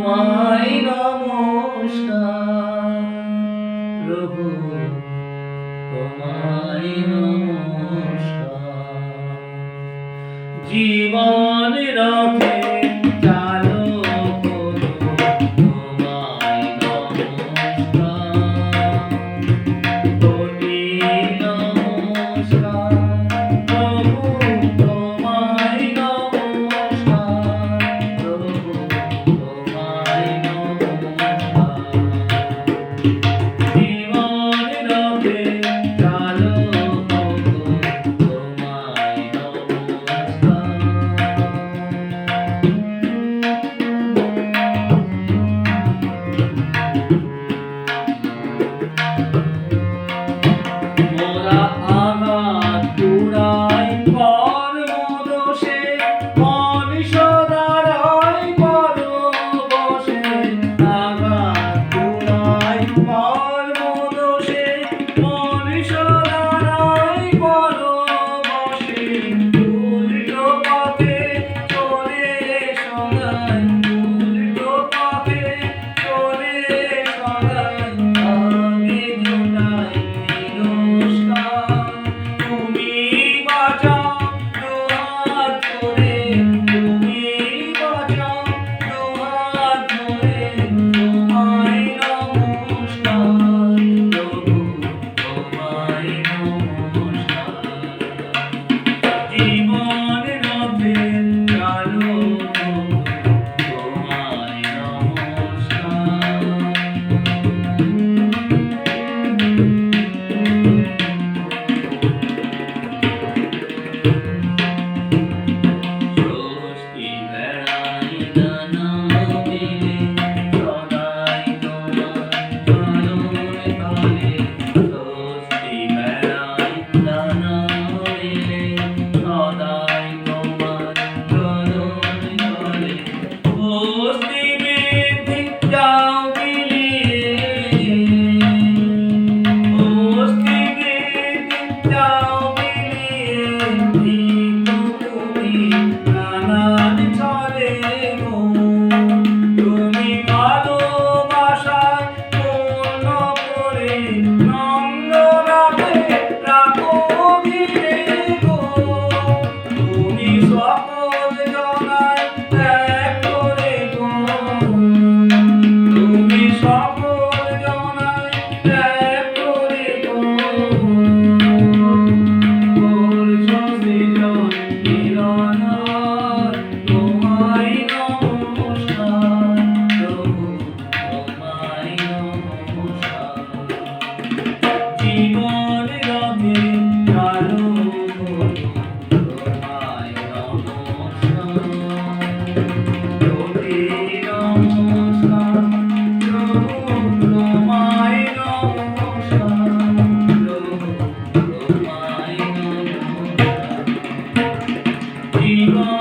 তোমায় নমস্কার প্রভু, তোমায় নমস্কার। জীবন রথে চালক তোমায় নমস্কার, কোটি নমস্কার প্রভু, তোমায় নমস্কার প্রভু, তোমায় নমস্কার। জীবন রথে চালক তোমায় নমস্কার। মোরা আঘাত পুরাই কর্মদোষে, মনীষ দ্বারাই পরবশে। আঘাত পুরাই কর্মদোষে, মনীষ দ্বারাই পরবশে। উল্টো পথে চলে সদাই, উল্টো পথে চলে সদাই। আগে জোটাই তুমি বাঁচাও দুহাত ধরে, তুমি বাঁচাও দুহাত ধরে। তোমায় নমস্কার প্রভু, তোমায় নমস্কার। জীবন রথে চালক তোমায় নমস্কার। স্বস্তি বেড়াই ডানা মেলে, সদাই তোমার চরণ তলে। স্বস্তি বেড়াই ডানা মেলে, সদাই তোমার চরণ তলে। স্বস্তি বৃদ্ধি যাও বিলিয়ে, স্বস্তি বৃদ্ধি যাও বিলিয়ে। তুমি নানান ছলে গো, তুমি ভালোবাসায় পূর্ণ করে নন্দ রাখে রাখো ঘিরে গো। তুমি সকল জনায় ত্যাগ করে গো, তুমি সকল জনায় ত্যাগ করে গো। তোমায় নমস্কার প্রভু, তোমায় নমস্কার। জীবন রথে চালক তোমায় নমস্কার, কোটি নমস্কার প্রভু, তোমায় নমস্কার প্রভু, তোমায় নমস্কার। জীবন